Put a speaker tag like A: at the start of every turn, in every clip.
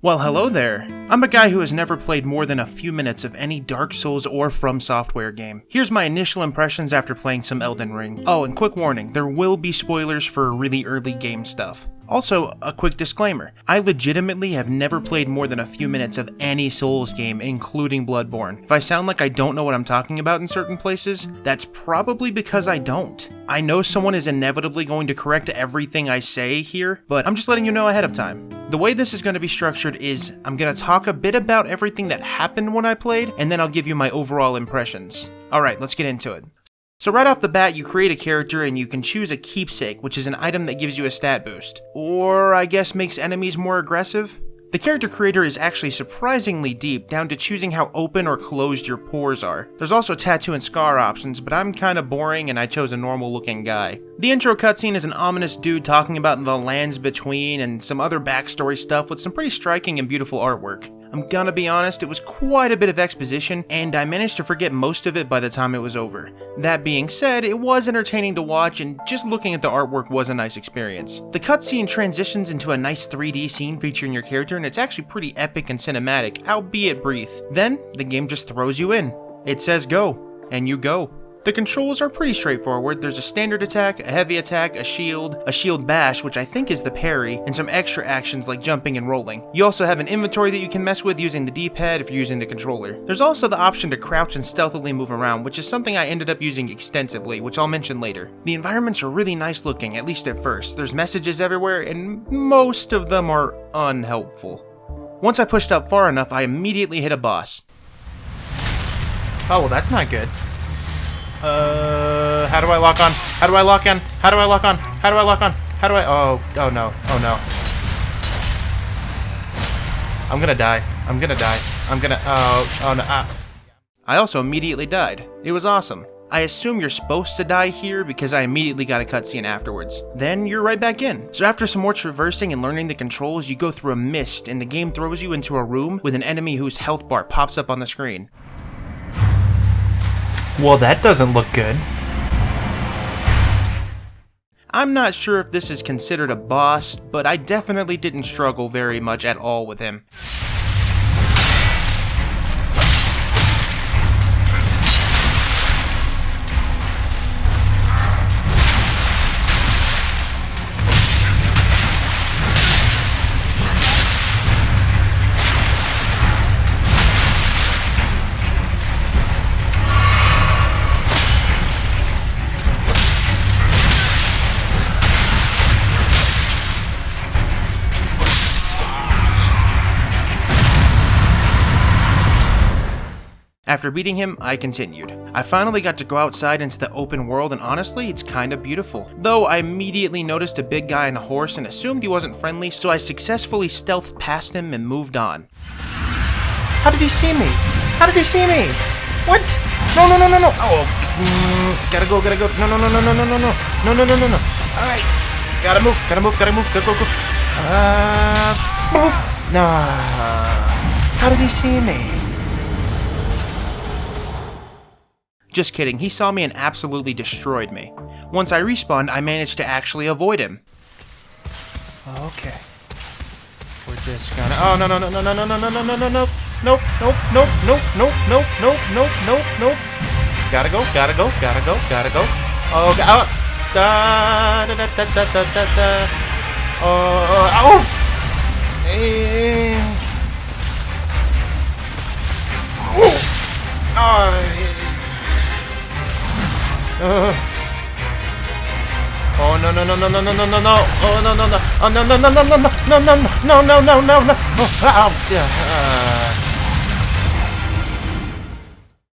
A: Well, hello there. I'm a guy who has never played more than a few minutes of any Dark Souls or From Software game. Here's my initial impressions after playing some Elden Ring. Oh, and quick warning, there will be spoilers for really early game stuff. Also, a quick disclaimer, I legitimately have never played more than a few minutes of any Souls game, including Bloodborne. If I sound like I don't know what I'm talking about in certain places, that's probably because I don't. I know someone is inevitably going to correct everything I say here, but I'm just letting you know ahead of time. The way this is going to be structured is, I'm going to talk a bit about everything that happened when I played, and then I'll give you my overall impressions. Alright, let's get into it. So right off the bat, you create a character and you can choose a keepsake, which is an item that gives you a stat boost. Or, I guess, makes enemies more aggressive? The character creator is actually surprisingly deep, down to choosing how open or closed your pores are. There's also tattoo and scar options, but I'm kinda boring and I chose a normal looking guy. The intro cutscene is an ominous dude talking about the lands between and some other backstory stuff with some pretty striking and beautiful artwork. I'm gonna be honest, it was quite a bit of exposition, and I managed to forget most of it by the time it was over. That being said, it was entertaining to watch, and just looking at the artwork was a nice experience. The cutscene transitions into a nice 3D scene featuring your character, and it's actually pretty epic and cinematic, albeit brief. Then, the game just throws you in. It says go, and you go. The controls are pretty straightforward. There's a standard attack, a heavy attack, a shield bash, which I think is the parry, and some extra actions like jumping and rolling. You also have an inventory that you can mess with using the D-pad if you're using the controller. There's also the option to crouch and stealthily move around, which is something I ended up using extensively, which I'll mention later. The environments are really nice looking, at least at first. There's messages everywhere, and most of them are unhelpful. Once I pushed up far enough, I immediately hit a boss. Oh, well that's not good. How do I lock on? How do I lock in? How do I lock on? How do I lock on? How do I? Oh no. Oh no. I'm gonna die. I'm gonna die. I'm gonna, oh no. I also immediately died. It was awesome. I assume you're supposed to die here because I immediately got a cutscene afterwards. Then you're right back in. So after some more traversing and learning the controls, you go through a mist and the game throws you into a room with an enemy whose health bar pops up on the screen. Well, that doesn't look good. I'm not sure if this is considered a boss, but I definitely didn't struggle very much at all with him. After beating him, I continued. I finally got to go outside into the open world, and honestly, it's kinda beautiful. Though I immediately noticed a big guy on a horse and assumed he wasn't friendly, so I successfully stealthed past him and moved on. How did he see me? How did he see me? What? No. Oh, gotta go. No. Alright. Gotta move. Go. How did he see me? Just kidding, he saw me and absolutely destroyed me. Once I respawned, I managed to actually avoid him. Okay. We're just gonna... Oh, no. Nope. Gotta go. Oh, Oh no.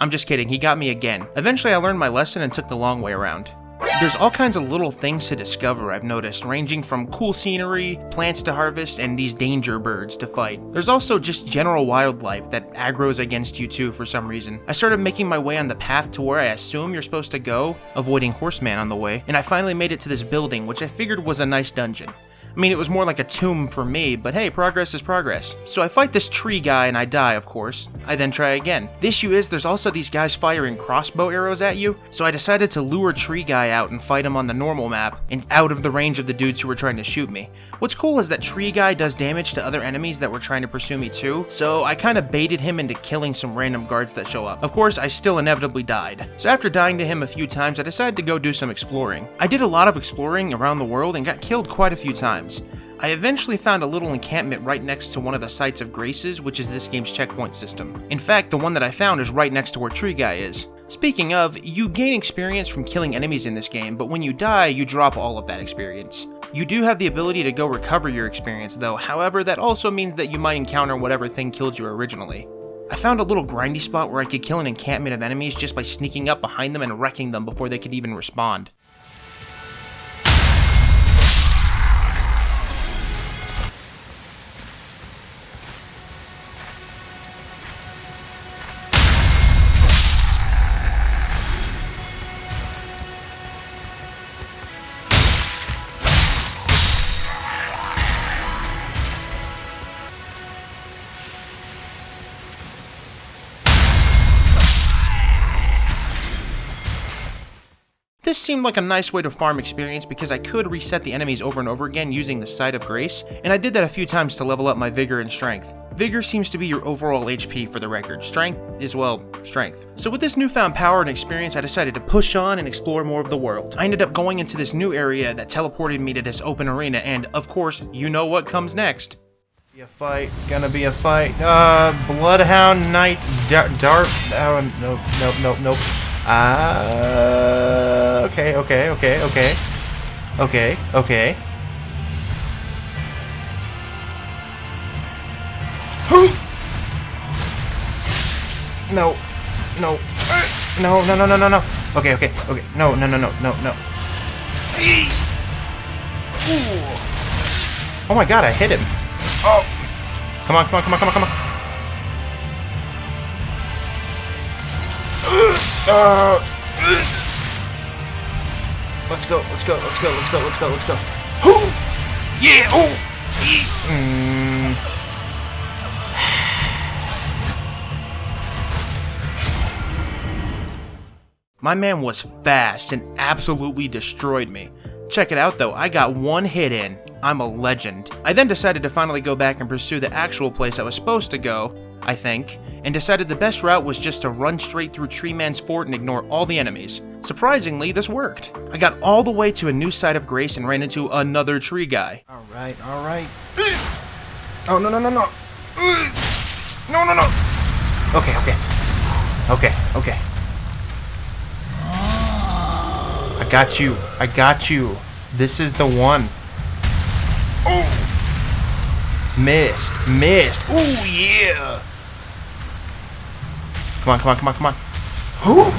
A: I'm just kidding, he got me again. Eventually I learned my lesson and took the long way around. There's all kinds of little things to discover, I've noticed, ranging from cool scenery, plants to harvest, and these danger birds to fight. There's also just general wildlife that aggroes against you too for some reason. I started making my way on the path to where I assume you're supposed to go, avoiding horseman on the way, and I finally made it to this building, which I figured was a nice dungeon. I mean, it was more like a tomb for me, but hey, progress is progress. So I fight this tree guy and I die, of course. I then try again. The issue is there's also these guys firing crossbow arrows at you, so I decided to lure tree guy out and fight him on the normal map and out of the range of the dudes who were trying to shoot me. What's cool is that tree guy does damage to other enemies that were trying to pursue me too, so I kind of baited him into killing some random guards that show up. Of course, I still inevitably died. So after dying to him a few times, I decided to go do some exploring. I did a lot of exploring around the world and got killed quite a few times. I eventually found a little encampment right next to one of the sites of graces, which is this game's checkpoint system. In fact, the one that I found is right next to where Tree Guy is. Speaking of, you gain experience from killing enemies in this game, but when you die, you drop all of that experience. You do have the ability to go recover your experience though, however, that also means that you might encounter whatever thing killed you originally. I found a little grindy spot where I could kill an encampment of enemies just by sneaking up behind them and wrecking them before they could even respond. This seemed like a nice way to farm experience because I could reset the enemies over and over again using the Site of Grace, and I did that a few times to level up my Vigor and Strength. Vigor seems to be your overall HP for the record. Strength is, well, strength. So with this newfound power and experience, I decided to push on and explore more of the world. I ended up going into this new area that teleported me to this open arena, and of course, you know what comes next. Gonna be a fight. Bloodhound Knight, Dart, nope. Okay. No. Okay. No. Oh my god, I hit him. Oh. Come on. Let's go. Yeah! Oh! My man was fast and absolutely destroyed me. Check it out though, I got one hit in. I'm a legend. I then decided to finally go back and pursue the actual place I was supposed to go, I think, and decided the best route was just to run straight through Tree Man's fort and ignore all the enemies. Surprisingly, this worked. I got all the way to a new Site of Grace and ran into another tree guy. Alright. Oh, no. No. Okay. I got you. This is the one. Oh! Missed. Oh, yeah! Come on. Who?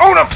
A: Oh no!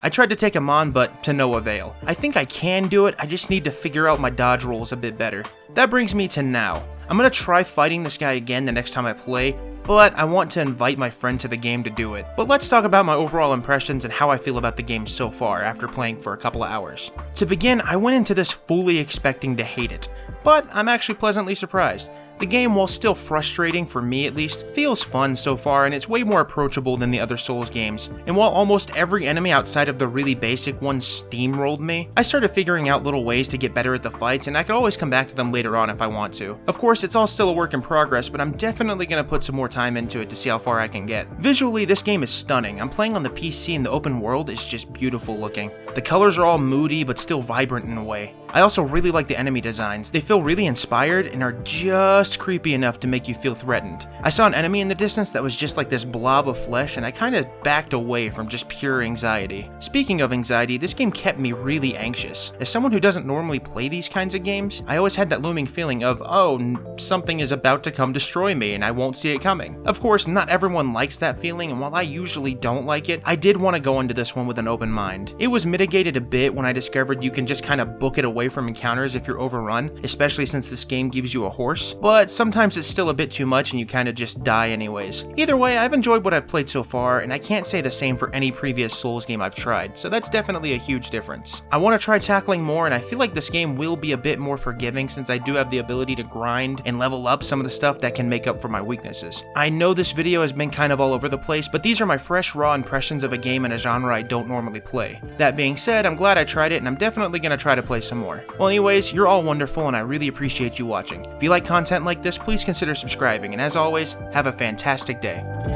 A: I tried to take him on, but to no avail. I think I can do it, I just need to figure out my dodge rolls a bit better. That brings me to now. I'm gonna try fighting this guy again the next time I play, but I want to invite my friend to the game to do it. But let's talk about my overall impressions and how I feel about the game so far after playing for a couple of hours. To begin, I went into this fully expecting to hate it, but I'm actually pleasantly surprised. The game, while still frustrating for me at least, feels fun so far, and it's way more approachable than the other Souls games. And while almost every enemy outside of the really basic ones steamrolled me, I started figuring out little ways to get better at the fights, and I could always come back to them later on if I want to. Of course, it's all still a work in progress, but I'm definitely going to put some more time into it to see how far I can get. Visually, this game is stunning. I'm playing on the PC and the open world is just beautiful looking. The colors are all moody, but still vibrant in a way. I also really like the enemy designs. They feel really inspired and are just creepy enough to make you feel threatened. I saw an enemy in the distance that was just like this blob of flesh, and I kind of backed away from just pure anxiety. Speaking of anxiety, this game kept me really anxious. As someone who doesn't normally play these kinds of games, I always had that looming feeling of, oh, something is about to come destroy me and I won't see it coming. Of course, not everyone likes that feeling, and while I usually don't like it, I did want to go into this one with an open mind. It was mitigated a bit when I discovered you can just kind of book it away away from encounters if you're overrun, especially since this game gives you a horse, but sometimes it's still a bit too much and you kinda just die anyways. Either way, I've enjoyed what I've played so far, and I can't say the same for any previous Souls game I've tried, so that's definitely a huge difference. I want to try tackling more, and I feel like this game will be a bit more forgiving since I do have the ability to grind and level up some of the stuff that can make up for my weaknesses. I know this video has been kind of all over the place, but these are my fresh, raw impressions of a game in a genre I don't normally play. That being said, I'm glad I tried it, and I'm definitely going to try to play some more. Well, anyways, you're all wonderful, and I really appreciate you watching. If you like content like this, please consider subscribing, and as always, have a fantastic day.